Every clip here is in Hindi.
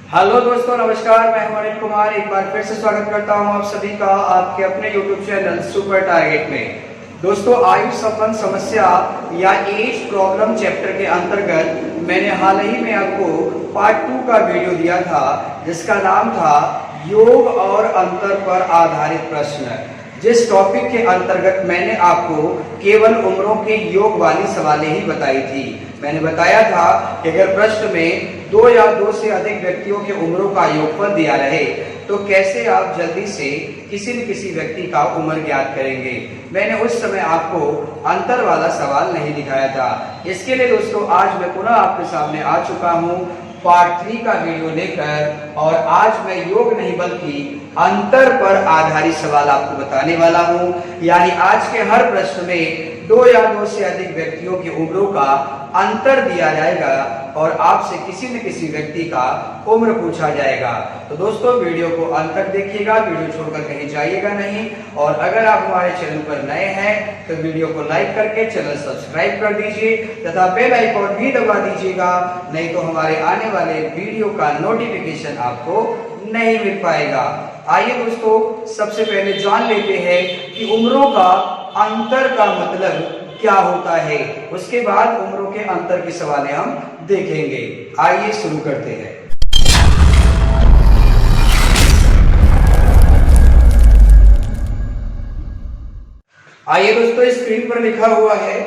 हेलो दोस्तों, नमस्कार। मैं हूं अनिल कुमार। एक बार फिर से स्वागत करता हूं आप सभी का आपके अपने YouTube चैनल सुपर टारगेट में। दोस्तों, आयु संबंध समस्या या एज प्रॉब्लम चैप्टर के अंतर्गत मैंने हाल ही में आपको पार्ट 2 का वीडियो दिया था, जिसका नाम था योग और अंतर पर आधारित प्रश्न। जिस टॉपिक के अंतर्गत मैंने आपको केवल उम्रों के योग वाली सवालें ही बताई थी। मैंने बताया था कि अगर प्रश्न में 2 या 2 से अधिक व्यक्तियों के उम्रों का योगफल दिया रहे तो कैसे आप जल्दी से किसी न किसी व्यक्ति का उम्र ज्ञात करेंगे। मैंने उस समय आपको अंतर वाला सवाल नहीं दिखाया था। इसके लिए दोस्तों आज मैं पुनः आपके सामने आ चुका हूँ पार्ट 3 का वीडियो लेकर, और आज मैं योग नहीं बल्कि अंतर पर आधारित सवाल आपको बताने वाला हूँ। यानी आज के हर प्रश्न में 2 या 2 से अधिक व्यक्तियों की उम्रों का अंतर दिया जाएगा और आपसे किसी न किसी व्यक्ति का उम्र पूछा जाएगा। तो दोस्तों वीडियो को अंत तक देखिएगा, वीडियो छोड़कर कहीं जाइएगा नहीं। और अगर आप हमारे चैनल पर नए हैं तो वीडियो को लाइक करके चैनल सब्सक्राइब कर दीजिए तथा बेल आइकॉन भी दबा दीजिएगा, नहीं तो हमारे आने वाले वीडियो का नोटिफिकेशन आपको नहीं मिल पाएगा। आइए दोस्तों, सबसे पहले जान लेते हैं कि उम्रों का अंतर का मतलब क्या होता है। उसके बाद उम्रों के अंतर की सवालें हम देखेंगे। आइए शुरू करते हैं। आइए दोस्तों, स्क्रीन पर लिखा हुआ है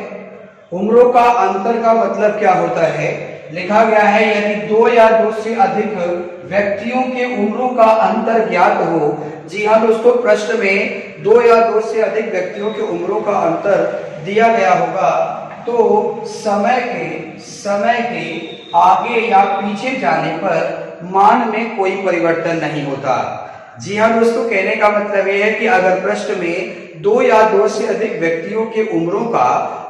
उम्रों का अंतर का मतलब क्या होता है। लिखा गया है यदि 2 या 2 से अधिक व्यक्तियों के उम्रों का अंतर ज्ञात हो। जी हाँ दोस्तों, प्रश्न में 2 या 2 से अधिक व्यक्तियों के उम्रों का अंतर दिया गया होगा तो समय के आगे या पीछे जाने पर मान में कोई परिवर्तन नहीं होता। जी हाँ दोस्तों, कहने का मतलब यह है कि अगर प्रश्न में 2 या 2 से अधिक व्यक्तियों के उम्रों का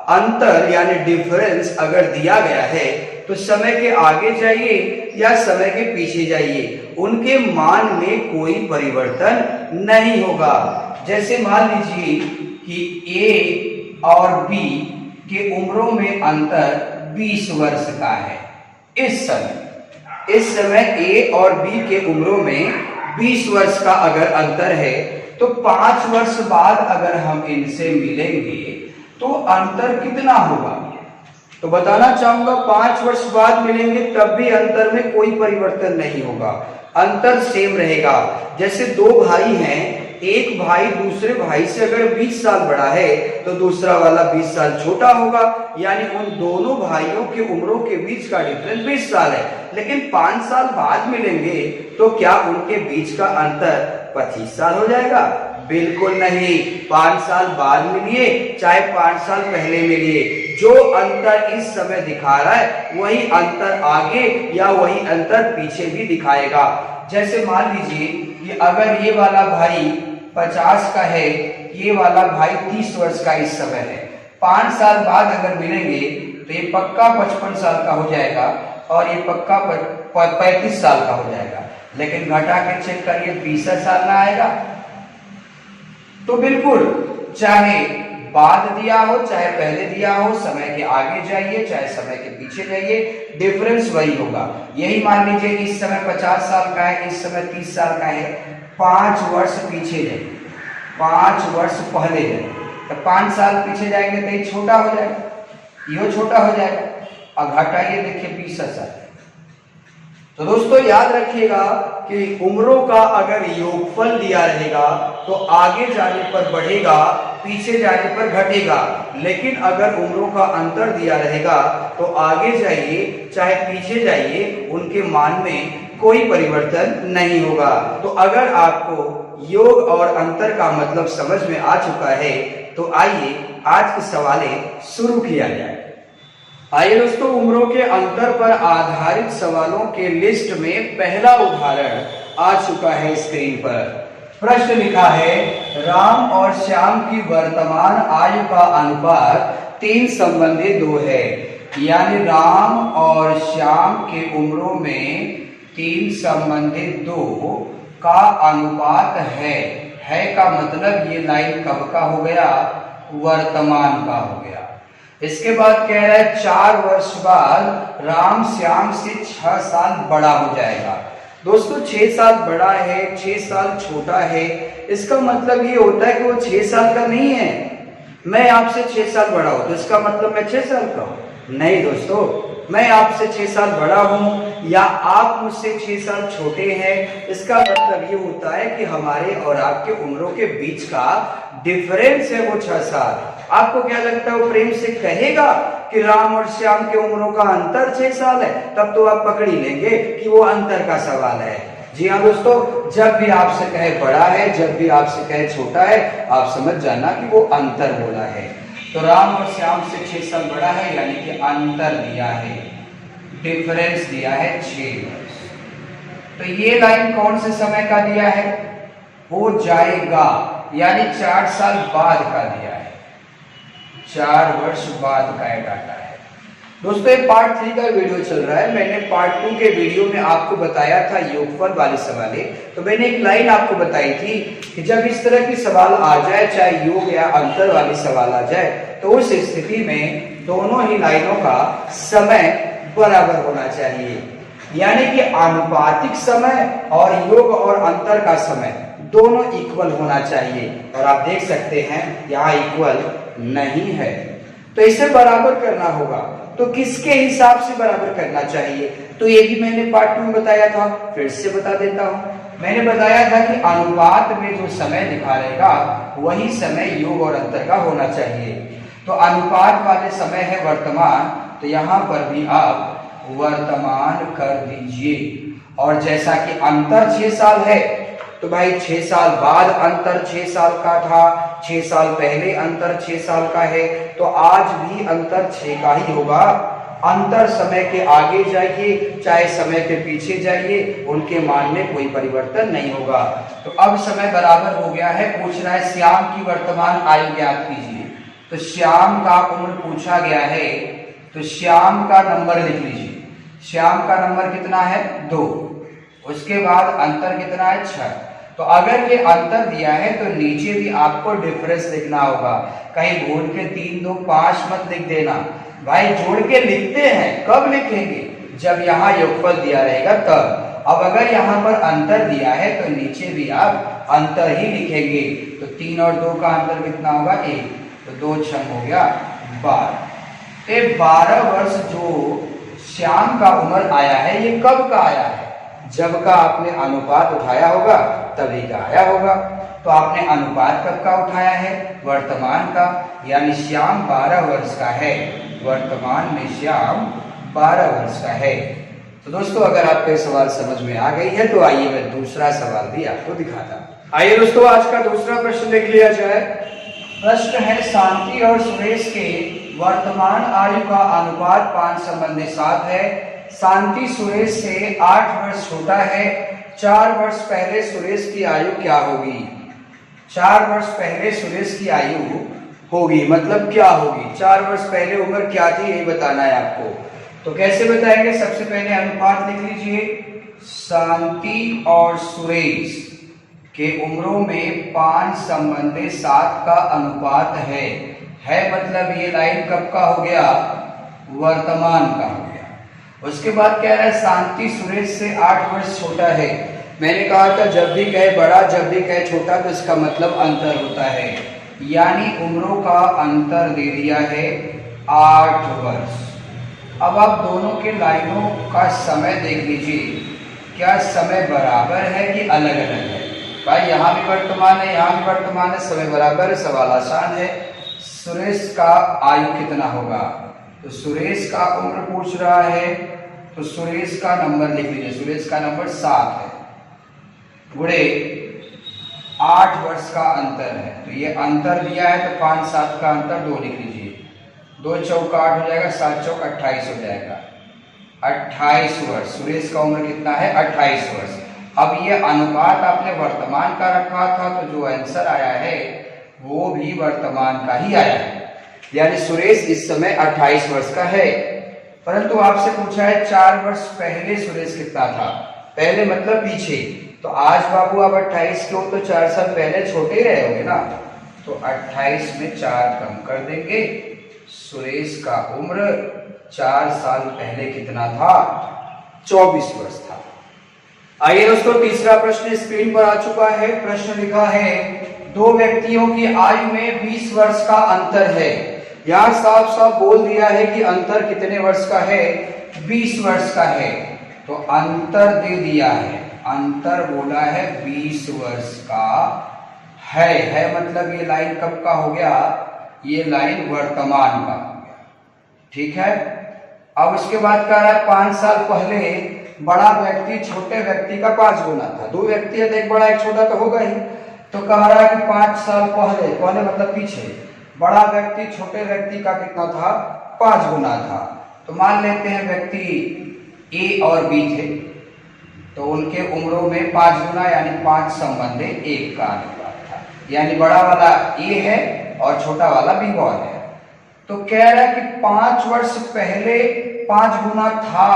अंतर यानी डिफरेंस अगर दिया गया है तो समय के आगे जाइए या समय के पीछे जाइए, उनके मान में कोई परिवर्तन नहीं होगा। जैसे मान लीजिए कि ए और बी के उम्रों में अंतर 20 वर्ष का है। इस समय ए और बी के उम्रों में 20 वर्ष का अगर अंतर है तो 5 वर्ष बाद अगर हम इनसे मिलेंगे तो अंतर कितना होगा। तो बताना चाहूंगा 5 वर्ष बाद मिलेंगे तब भी अंतर में कोई परिवर्तन नहीं होगा, अंतर सेम रहेगा। जैसे 2 भाई हैं, एक भाई दूसरे भाई से अगर 20 साल बड़ा है तो दूसरा वाला 20 साल छोटा होगा, यानी उन दोनों भाइयों की उम्रों के बीच का डिफरेंस 20 साल है। लेकिन 5 साल बाद मिलेंगे तो क्या उनके बीच का अंतर 25 साल हो जाएगा? बिल्कुल नहीं। 5 साल बाद मिलिए चाहे 5 साल पहले मिलिए, जो अंतर इस समय दिखा रहा है वही अंतर आगे या वही अंतर पीछे भी दिखाएगा। जैसे मान लीजिए कि अगर ये वाला भाई 50 का है, ये वाला भाई 30 वर्ष का इस समय है, 5 साल बाद अगर मिलेंगे तो ये पक्का 55 साल का हो जाएगा और ये पक्का 35 साल का हो जाएगा। लेकिन घटा के चेक करिए 20 साल ना आएगा। तो बिल्कुल चाहे बाद दिया हो चाहे पहले दिया हो, समय के आगे जाइए चाहे समय के पीछे जाइए, डिफरेंस वही होगा। यही मान लीजिए इस समय 50 साल का है, इस समय 30 साल का है, 5 वर्ष पीछे जाइए, 5 वर्ष पहले जाइए, तो 5 साल पीछे जाएंगे तो ये छोटा हो जाएगा, ये छोटा हो जाएगा। अब घटाइए, देखिए 20 साल। तो दोस्तों याद रखिएगा कि उम्रों का अगर योगफल दिया रहेगा तो आगे जाने पर बढ़ेगा, पीछे जाने पर घटेगा। लेकिन अगर उम्रों का अंतर दिया रहेगा तो आगे जाइए चाहे पीछे जाइए, उनके मान में कोई परिवर्तन नहीं होगा। तो अगर आपको योग और अंतर का मतलब समझ में आ चुका है तो आइए आज की सवालें शुरू किया जाए। आइए दोस्तों, उम्रों के अंतर पर आधारित सवालों के लिस्ट में पहला उदाहरण आ चुका है स्क्रीन पर। प्रश्न लिखा है राम और श्याम की वर्तमान आयु का अनुपात 3:2 है। यानी राम और श्याम के उम्रों में 3:2 का अनुपात है का मतलब ये लाइन कब का हो गया? वर्तमान का हो गया। इसके बाद कह रहा है 4 वर्ष बाद राम श्याम से 6 साल बड़ा हो जाएगा। दोस्तों 6 साल बड़ा है, 6 साल छोटा है, इसका मतलब ये होता है कि वो 6 साल का नहीं है। मैं आपसे 6 साल बड़ा हूं तो इसका मतलब मैं 6 साल का हूं? नहीं दोस्तों, मैं आपसे 6 साल बड़ा हूं या आप मुझसे 6 साल छोटे हैं, इसका मतलब ये होता है कि हमारे और आपके उम्रों के बीच का डिफरेंस है वो 6 साल। आपको क्या लगता है, वो प्रेम से कहेगा कि राम और श्याम के उम्रों का अंतर 6 साल है? तब तो आप पकड़ ही लेंगे कि वो अंतर का सवाल है। जी हाँ दोस्तों, जब भी आपसे कहे बड़ा है, जब भी आपसे कहे छोटा है, आप समझ जाना कि वो अंतर बोला है। तो राम और श्याम से 6 साल बड़ा है, यानी कि अंतर दिया है, डिफरेंस दिया है 6 वर्ष। तो ये लाइन कौन से समय का दिया है? हो जाएगा, यानी 4 साल बाद का दिया है, 4 वर्ष बाद का डाटा है। दोस्तों ये पार्ट 3 का वीडियो चल रहा है। मैंने पार्ट 2 के वीडियो में आपको बताया था योगफल वाले सवाल, तो मैंने एक लाइन आपको बताई थी कि जब इस तरह की सवाल आ जाए, चाहे योग या अंतर वाली सवाल आ जाए, तो उस स्थिति में दोनों ही लाइनों का समय बराबर होना चाहिए, यानी कि आनुपातिक समय और योग और अंतर का समय दोनों इक्वल होना चाहिए। और आप देख सकते हैं यहाँ इक्वल नहीं है, तो इसे बराबर करना होगा। तो किसके हिसाब से बराबर करना चाहिए? तो ये भी मैंने पार्ट 2 में बताया था, फिर से बता देता हूं। मैंने बताया था कि अनुपात में जो समय दिखा रहेगा वही समय योग और अंतर का होना चाहिए। तो अनुपात वाले समय है वर्तमान, तो यहां पर भी आप वर्तमान कर दीजिए। और जैसा कि अंतर 6 साल है, तो भाई 6 साल बाद अंतर 6 साल का था, 6 साल पहले अंतर 6 साल का है, तो आज भी अंतर 6 का ही होगा। अंतर समय के आगे जाइए चाहे समय के पीछे जाइए, उनके मान में कोई परिवर्तन नहीं होगा। तो अब समय बराबर हो गया है। पूछ रहा है श्याम की वर्तमान आयु ज्ञात कीजिए, तो श्याम का उम्र पूछा गया है, तो श्याम का नंबर लिख लीजिए। श्याम का नंबर कितना है? 2। उसके बाद अंतर कितना है? 6। तो अगर ये अंतर दिया है तो नीचे भी आपको डिफरेंस लिखना होगा। कहीं भूल के 3 2 5 मत लिख देना भाई, जोड़ के लिखते हैं। कब लिखेंगे? जब यहाँ योगफल दिया रहेगा तब। अब अगर यहाँ पर अंतर दिया है तो नीचे भी आप अंतर ही लिखेंगे। तो 3 और 2 का अंतर कितना होगा? 1। तो 2 छंग हो गया 12। 12 वर्ष जो श्याम का उम्र आया है, ये कब का आया है? जब का आपने अनुपात उठाया होगा तभी का आया होगा। तो आपने अनुपात कब का उठाया है? वर्तमान का, यानी श्याम 12 वर्ष का है। वर्तमान में श्याम 12 वर्ष का है। तो दोस्तों अगर आपको सवाल समझ में आ गई है तो आइए मैं दूसरा सवाल भी आपको दिखाता। आइए दोस्तों आज का दूसरा प्रश्न देख लिया जाए। प्रश्न है शांति और सुरेश के वर्तमान आयु का अनुपात 5:7 है। शांति सुरेश से 8 वर्ष छोटा है। 4 वर्ष पहले सुरेश की आयु क्या होगी? 4 वर्ष पहले सुरेश की आयु होगी, मतलब क्या होगी? 4 वर्ष पहले उम्र क्या थी, यही बताना है आपको। तो कैसे बताएंगे? सबसे पहले अनुपात लिख लीजिए। शांति और सुरेश के उम्रों में 5:7 का अनुपात है मतलब ये लाइन कब का हो गया? वर्तमान का हो गया। उसके बाद कह रहा है शांति सुरेश से 8 वर्ष छोटा है। मैंने कहा था जब भी कहे बड़ा, जब भी कहे छोटा, तो इसका मतलब अंतर होता है, यानी उम्रों का अंतर दे दिया है 8 वर्ष। अब आप दोनों के लाइनों का समय देख लीजिए, क्या समय बराबर है कि अलग अलग है? भाई यहाँ भी वर्तमान है, यहाँ भी वर्तमान है, समय बराबर है, सवाल आसान है। सुरेश का आयु कितना होगा? तो सुरेश का उम्र पूछ रहा है, तो सुरेश का नंबर लिख लीजिए। सुरेश का नंबर 7 है, गुणे 8 वर्ष का अंतर है। तो ये अंतर दिया है तो 5 7 का अंतर 2 लिख लीजिए। 2 चौक 8 हो जाएगा, 7 चौक 28 हो जाएगा। 28 वर्ष सुरेश का उम्र कितना है? 28 वर्ष। अब ये अनुपात आपने वर्तमान का रखा था, तो जो आंसर आया है वो भी वर्तमान का ही आया है, यानी सुरेश इस समय 28 वर्ष का है। परंतु आपसे पूछा है 4 वर्ष पहले सुरेश कितना था? पहले मतलब पीछे। तो आज बाबू आप 28 के हो तो 4 साल पहले छोटे ही रहे होंगे ना, तो 28 में 4 कम कर देंगे। सुरेश का उम्र 4 साल पहले कितना था? 24 वर्ष था। आइए दोस्तों, तीसरा प्रश्न स्क्रीन पर आ चुका है। प्रश्न लिखा है, दो व्यक्तियों की आयु में 20 वर्ष का अंतर है। यहां साफ साफ बोल दिया है कि अंतर कितने वर्ष का है, 20 वर्ष का है। तो अंतर दे दिया है, अंतर बोला है 20 वर्ष का है मतलब ये लाइन कब का हो गया, ये लाइन वर्तमान का हो गया। ठीक है। अब उसके बाद कह रहा है 5 साल पहले बड़ा व्यक्ति छोटे व्यक्ति का 5 गुना था। दो व्यक्ति है तो एक बड़ा एक छोटा तो होगा ही। तो कह रहा है कि 5 साल पहले मतलब पीछे बड़ा व्यक्ति छोटे व्यक्ति का कितना था, 5 गुना था। तो मान लेते हैं व्यक्ति ए और बी थे, तो उनके उम्रों में 5 गुना यानी 5 संबंधे 1 का अनुपात था। यानी बड़ा वाला ए है और छोटा वाला बी बॉय है। तो कह रहा है कि 5 वर्ष पहले 5 गुना था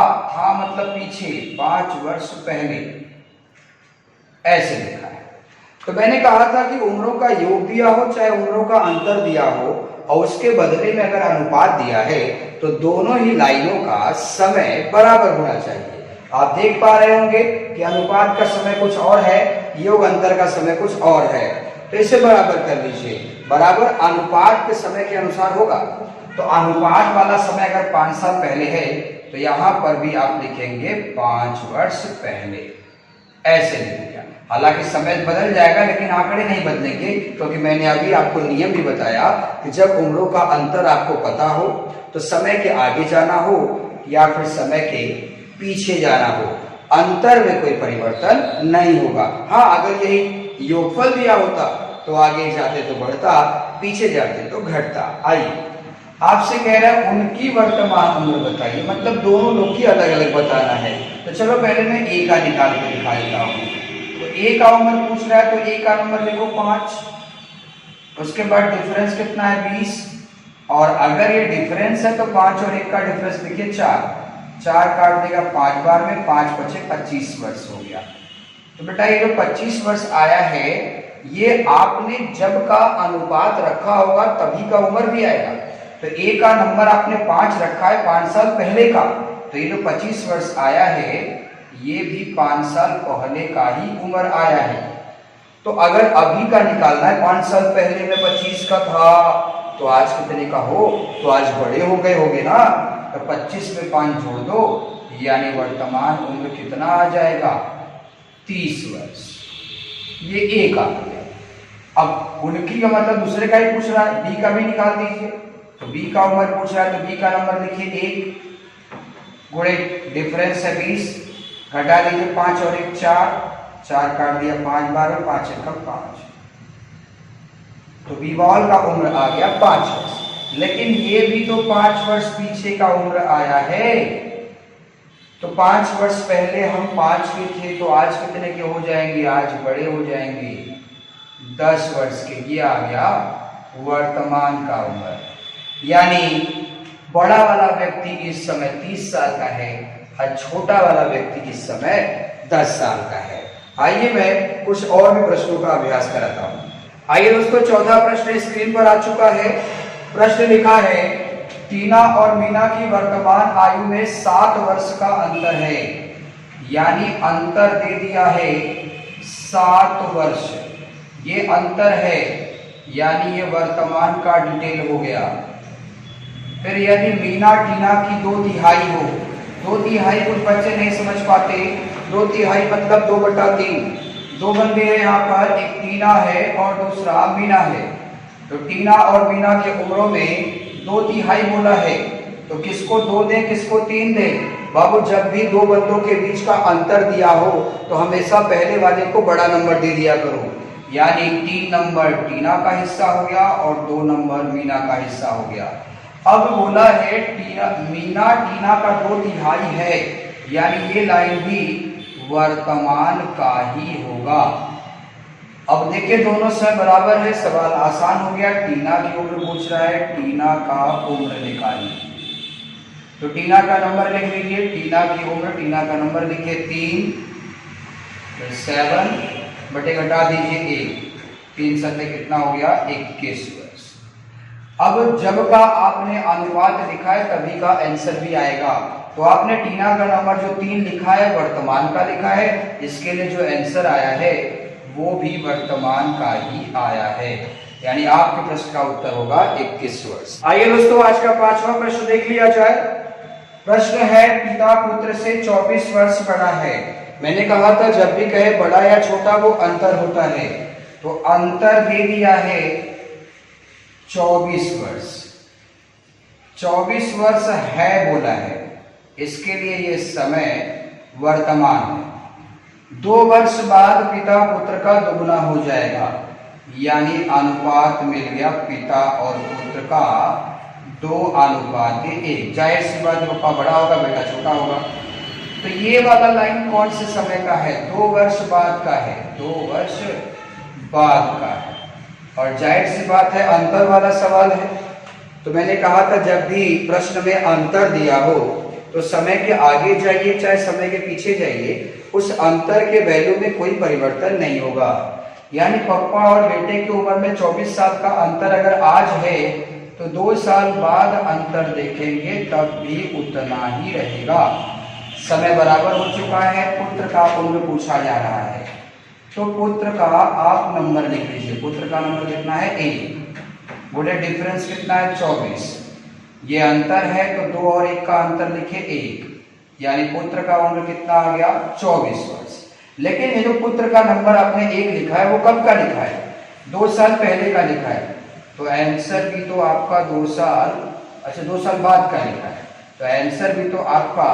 मतलब पीछे 5 वर्ष पहले, ऐसे लिखा है। तो मैंने कहा था कि उम्रों का योग दिया हो चाहे उम्रों का अंतर दिया हो और उसके बदले में अगर अनुपात दिया है तो दोनों ही लाइनों का समय बराबर होना चाहिए। आप देख पा रहे होंगे कि अनुपात का समय कुछ और है, योग अंतर का समय कुछ और है। तो इसे बराबर कर लीजिए, बराबर अनुपात के समय के अनुसार होगा। तो अनुपात वाला समय अगर 5 साल पहले है तो यहां पर भी आप लिखेंगे 5 वर्ष पहले, ऐसे लिखेंगे। हालांकि समय बदल जाएगा लेकिन आंकड़े नहीं बदलेंगे, क्योंकि मैंने अभी आपको नियम भी बताया कि जब उम्रों का अंतर आपको पता हो तो समय के आगे जाना हो या फिर समय के पीछे जाना हो, अंतर में कोई परिवर्तन नहीं होगा। हाँ, अगर यही योगफल दिया होता तो आगे जाते तो बढ़ता, पीछे जाते तो घटता। आइए आपसे कह रहा है उनकी वर्तमान उम्र बताइए, मतलब दोनों लोग की अलग अलग बताना है। तो चलो पहले मैं ए का निकाल के दिखा देता हूँ। तो ए का उम्र पूछ रहा है तो ए का नंबर लिखो 5, उसके बाद डिफरेंस कितना है 20, और अगर ये डिफरेंस है तो 5 और 1 का डिफरेंस लिखिए 4 काट देगा 5 बार में, 5 बचे 25 वर्ष हो गया। तो बेटा ये जो 25 वर्ष आया है ये आपने जब का अनुपात रखा होगा तभी का उम्र भी आएगा। तो ए का नंबर आपने 5 रखा है 5 साल पहले का, तो ये जो 25 वर्ष आया है ये भी 5 साल पहले का ही उम्र आया है। तो अगर अभी का निकालना है 5 साल पहले में 25 का था तो आज कितने का हो, तो आज बड़े हो गए होंगे ना। तो 25 में 5 जोड़ दो यानी वर्तमान उम्र कितना आ जाएगा 30 वर्ष। ये ए का है। अब उनकी का मतलब दूसरे का ही पूछ रहा है, बी का भी निकाल दीजिए। तो बी का उम्र पूछ रहा है तो बी का नंबर लिखिए 1 गुणे डिफरेंस है 20, घटा दीजिए 5 और 1 4 काट दिया 5 बार में, 5 1 5। तो बी बॉल का उम्र आ गया 5 वर्ष। लेकिन ये भी तो 5 वर्ष पीछे का उम्र आया है। तो 5 वर्ष पहले हम 5 के थे तो आज कितने के हो जाएंगे, आज बड़े हो जाएंगे 10 वर्ष के। ये आ गया वर्तमान का उम्र। यानी बड़ा वाला व्यक्ति इस समय 30 साल का है और छोटा वाला व्यक्ति इस समय 10 साल का है। आइए मैं कुछ और भी प्रश्नों का अभ्यास कराता हूं। आइए दोस्तों, चौथा प्रश्न स्क्रीन पर आ चुका है। प्रश्न लिखा है टीना और मीना की वर्तमान आयु में 7 वर्ष का अंतर है। यानी अंतर दे दिया है 7 वर्ष, ये अंतर है यानी ये वर्तमान का डिटेल हो गया। फिर यदि मीना टीना की 2/3 हो, 2/3 कुछ बच्चे नहीं समझ पाते, 2/3 मतलब 2/3। 2 बंदे हैं यहाँ पर, एक टीना है और दूसरा मीना है। तो टीना और मीना के उम्रों में 2/3 बोला है, तो किसको 2 दें किसको 3 दें? बाबू जब भी 2 बंदों के बीच का अंतर दिया हो तो हमेशा पहले वाले को बड़ा नंबर दे दिया करो। यानी 3 नंबर टीना का हिस्सा हो गया और 2 नंबर मीना का हिस्सा हो गया। अब बोला है मीना टीना का 2/3 है, यानी ये लाइन भी वर्तमान का ही होगा। अब देखिए दोनों समय बराबर है, सवाल आसान हो गया। टीना की उम्र पूछ रहा है, टीना का उम्र निकालिए। तो टीना का नंबर लिख लीजिए, टीना की उम्र, टीना का नंबर लिखिए 3, फिर 7 बटे घटा दीजिए 1, 3 सत्ते कितना हो गया 21 वर्ष। अब जब का आपने अनुपात लिखा है तभी का आंसर भी आएगा। तो आपने टीना का नंबर जो 3 लिखा है वर्तमान का लिखा है, इसके लिए जो आंसर आया है वो भी वर्तमान का ही आया है, यानी आपके प्रश्न का उत्तर होगा 21 वर्ष। आइए दोस्तों आज का 5वां प्रश्न देख लिया जाए। प्रश्न है पिता पुत्र से 24 वर्ष बड़ा है। मैंने कहा था जब भी कहे बड़ा या छोटा वो अंतर होता है, तो अंतर दे दिया है 24 वर्ष। 24 वर्ष है बोला है, इसके लिए ये समय वर्तमान है। 2 वर्ष बाद पिता पुत्र का दुगना हो जाएगा, यानी अनुपात मिल गया पिता और पुत्र का 2:1। जाहिर सी बात है पापा बड़ा होगा बेटा छोटा होगा। तो ये वाला लाइन कौन से समय का है? 2 वर्ष बाद का है, 2 वर्ष बाद का है। और जाहिर सी बात है अंतर वाला सवाल है, तो मैंने कहा था जब भी प्रश्न में अंतर दिया हो तो समय के आगे जाइए चाहे समय के पीछे जाइए, उस अंतर के वैल्यू में कोई परिवर्तन नहीं होगा। यानी पापा और बेटे की उम्र में 24 साल का अंतर अगर आज है तो 2 साल बाद अंतर देखेंगे तब भी उतना ही रहेगा। समय बराबर हो चुका है, पुत्र का उम्र पूछा जा रहा है, तो पुत्र का आप नंबर लिख लीजिए। पुत्र का नंबर कितना है? 1। बोले डिफरेंस कितना है? 24। ये अंतर है तो 2 और 1 का अंतर लिखे 1, यानी पुत्र का उम्र कितना आ गया? 24 वर्ष। लेकिन ये जो पुत्र का नंबर आपने 1 लिखा है वो कब का लिखा है? 2 साल पहले का लिखा है, तो आंसर भी तो आपका 2 साल बाद का लिखा है, तो आंसर भी तो आपका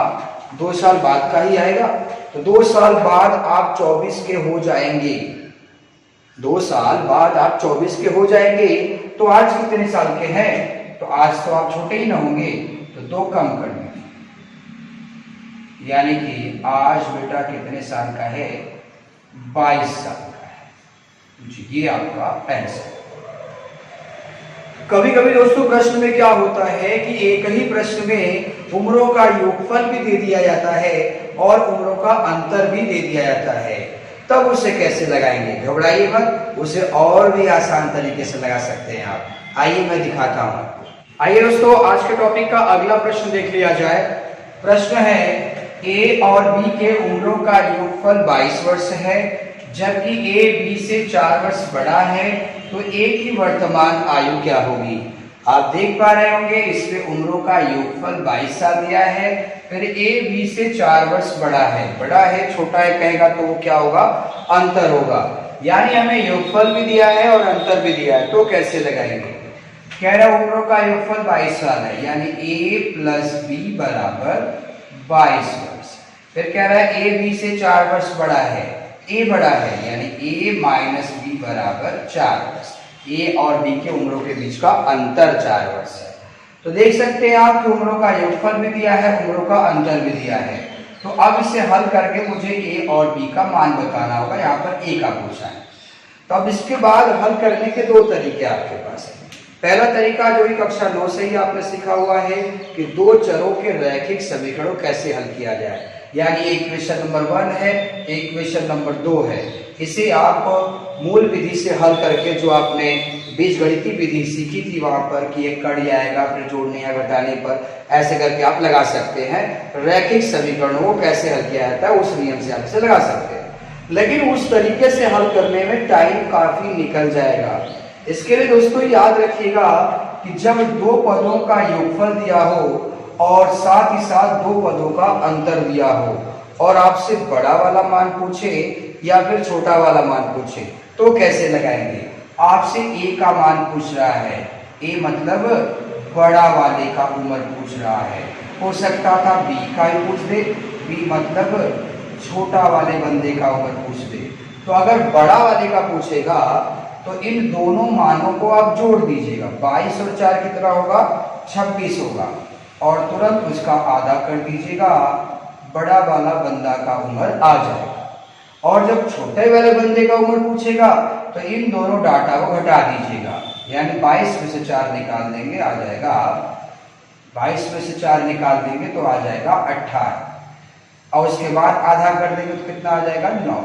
2 साल बाद का ही आएगा। तो 2 साल बाद आप 24 के हो जाएंगे, 2 साल बाद आप 24 के हो जाएंगे। तो आज कितने साल के हैं? तो आज तो आप छोटे ही ना होंगे, तो 2 कम कर देंगे, यानी कि आज बेटा कितने साल का है? 22 साल का है। ये आपका आंसर। कभी कभी दोस्तों प्रश्न में क्या होता है कि एक ही प्रश्न में उम्रों का योगफल भी दे दिया जाता है और उम्रों का अंतर भी दे दिया जाता है, तब उसे कैसे लगाएंगे? घबराइए मत, उसे और भी आसान तरीके से लगा सकते हैं आप। आइए मैं दिखाता हूं। आइए दोस्तों आज के टॉपिक का अगला प्रश्न देख लिया जाए। प्रश्न है ए और बी के उम्रों का योगफल 22 वर्ष है, जबकि ए बी से 4 वर्ष बड़ा है, तो ए की वर्तमान आयु क्या होगी? आप देख पा रहे होंगे इसमें उम्रों का योगफल 22 साल दिया है, फिर ए बी से 4 वर्ष बड़ा है छोटा है कहेगा तो वो क्या होगा? अंतर होगा। यानी हमें योगफल भी दिया है और अंतर भी दिया है, तो कैसे लगाएंगे? कह रहा उम्रों का योगफल 22 साल है, यानी ए प्लस बी बराबर 22 वर्ष। फिर कह रहा है ए बी से 4 वर्ष बड़ा है, ए बड़ा है, यानी ए माइनस बी बराबर 4 वर्ष। ए और बी के उम्रों के बीच का अंतर 4 वर्ष है। तो देख सकते हैं आप कि उम्रों का योगफल भी दिया है, उम्रों का अंतर भी दिया है। तो अब इसे हल करके मुझे ए और बी का मान बताना होगा। यहाँ पर ए का पूछा है, तो अब इसके बाद हल करने के 2 तरीके आपके पास है। पहला तरीका जो ही कक्षा 9 से ही आपने सीखा हुआ है कि 2 चरों के रैखिक समीकरणों कैसे हल किया जाए, यानी इक्वेशन नंबर 1 है, इक्वेशन नंबर 2 है। इसे आप मूल विधि से हल करके जो आपने बीजगणितीय विधि सीखी थी वहां पर कि एक कड़ी आएगा फिर जोड़ने या घटाने पर ऐसे करके आप लगा सकते हैं। रैखिक समीकरणों को कैसे हल किया जाता है उस नियम से आप इसे लगा सकते हैं, लेकिन उस तरीके से हल करने में टाइम काफी निकल जाएगा। इसके लिए दोस्तों याद रखिएगा कि जब 2 पदों का योगफल दिया हो और साथ ही साथ 2 पदों का अंतर दिया हो और आपसे बड़ा वाला मान पूछे या फिर छोटा वाला मान पूछे, तो कैसे लगाएंगे? आपसे ए का मान पूछ रहा है, ए मतलब बड़ा वाले का उम्र पूछ रहा है। हो सकता था बी का ही पूछ दे, बी मतलब छोटा वाले बंदे का उम्र पूछ दे। तो अगर बड़ा वाले का पूछेगा तो इन दोनों मानों को आप जोड़ दीजिएगा। 22 और 4 कितना होगा? 26 होगा, और तुरंत उसका आधा कर दीजिएगा, बड़ा वाला बंदा का उम्र आ जाएगा। और जब छोटे वाले बंदे का उम्र पूछेगा तो इन दोनों डाटा को घटा दीजिएगा, यानी 22 में से 4 निकाल देंगे आ जाएगा 22 में से 4 निकाल देंगे तो आ जाएगा 18, और उसके बाद आधा कर देंगे तो कितना आ जाएगा? 9।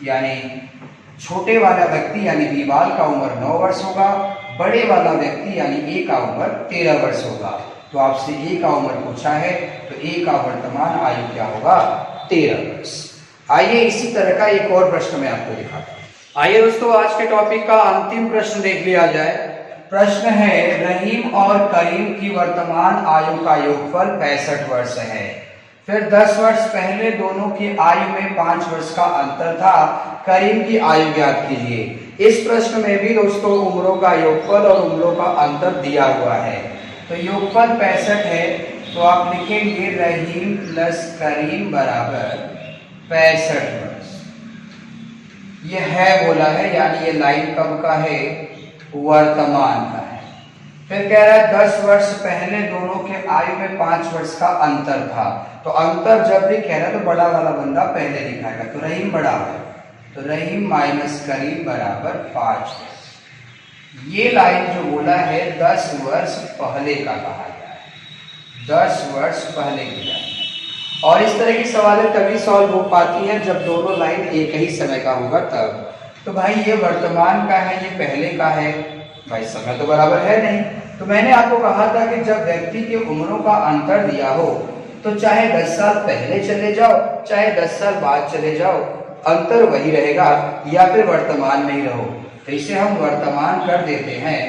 यानी छोटे वाला व्यक्ति यानी बी वाल का उम्र 9 वर्ष होगा, बड़े वाला व्यक्ति यानी ए का उम्र 13 वर्ष होगा। तो आपसे ए का उम्र पूछा है, तो ए का वर्तमान आयु क्या होगा? 13 वर्ष। आइए इसी तरह का एक और प्रश्न मैं आपको दिखाता हूँ। आइए दोस्तों, आज के टॉपिक का अंतिम प्रश्न देख लिया जाए। प्रश्न है, रहीम और करीम की वर्तमान आयु का योगफल 65 वर्ष है। फिर 10 वर्ष पहले दोनों की आयु में 5 वर्ष का अंतर था। करीम की आयु ज्ञात कीजिए। इस प्रश्न में भी दोस्तों उम्रों का योगफल और उम्रों का अंतर दिया हुआ है। तो योगफल 65 है, तो आप लिखेंगे रहीम प्लस करीम बराबर 65 वर्ष। ये है बोला है, यानी ये लाइन कब का है? वर्तमान का है। फिर कह रहा है 10 वर्ष पहले दोनों के आयु में 5 वर्ष का अंतर था। तो अंतर जब भी कह रहा है तो बड़ा वाला बंदा पहले दिखाएगा। तो रहीम बड़ा है, तो रहीम माइनस करीम बराबर 5। ये लाइन जो बोला है 10 वर्ष पहले का कहा गया है, 10 वर्ष पहले की लाइन। और इस तरह की सवालें तभी सॉल्व हो पाती हैं जब दोनों लाइन एक ही समय का होगा तब। तो भाई ये वर्तमान का है, ये पहले का है, भाई समय तो बराबर है नहीं। तो मैंने आपको कहा था कि जब व्यक्ति की उम्रों का अंतर दिया हो तो चाहे 10 साल पहले चले जाओ, चाहे 10 साल बाद चले जाओ, अंतर वही रहेगा, या फिर वर्तमान में ही रहो। तो इसे हम वर्तमान कर देते हैं,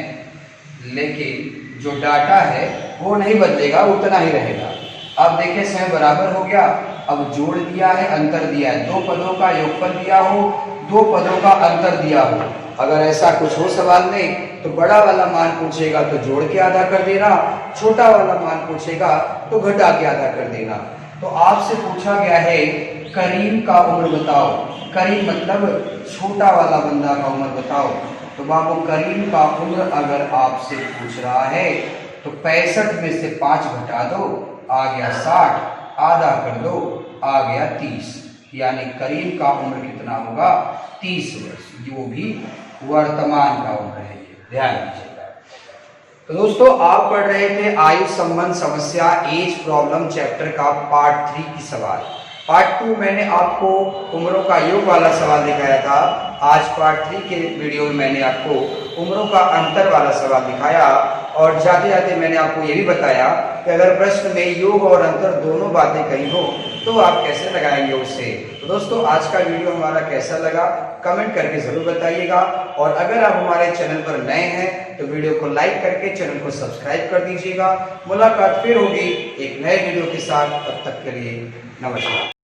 लेकिन जो डाटा है वो नहीं बदलेगा, उतना ही रहेगा। अब देखिए समय बराबर हो गया, अब जोड़ दिया है, अंतर दिया है। 2 पदों का योगफल दिया हो, 2 पदों का अंतर दिया हो। अगर ऐसा कुछ हो सवाल में तो बड़ा वाला मान पूछेगा तो जोड़ के आधा कर देना, छोटा वाला मान पूछेगा तो घटा के आधा कर देना। तो आपसे पूछा गया है करीम का उम्र बताओ। करीम मतलब छोटा वाला बंदा का उम्र बताओ। तो बाबू करीम का उम्र अगर आपसे पूछ रहा है तो 65 में से 5 घटा दो, आ गया 60, आधा कर दो, आ गया 30। यानी करीम का उम्र कितना होगा? 30 वर्ष, जो भी वर्तमान का उम्र है। ध्यान दीजिएगा। तो दोस्तों आप पढ़ रहे थे आयु संबंध समस्या एज प्रॉब्लम चैप्टर का पार्ट 3 की सवाल। पार्ट 2 मैंने आपको उम्रों का योग वाला सवाल दिखाया था। आज पार्ट 3 के वीडियो में मैंने आपको उम्रों का अंतर वाला सवाल दिखाया, और जाते जाते मैंने आपको ये भी बताया कि अगर प्रश्न में योग और अंतर दोनों बातें कही हो तो आप कैसे लगाएंगे उसे। तो दोस्तों आज का वीडियो हमारा कैसा लगा कमेंट करके जरूर बताइएगा, और अगर आप हमारे चैनल पर नए हैं तो वीडियो को लाइक करके चैनल को सब्सक्राइब कर दीजिएगा। मुलाकात फिर होगी एक नए वीडियो के साथ, तब तक के लिए नमस्कार।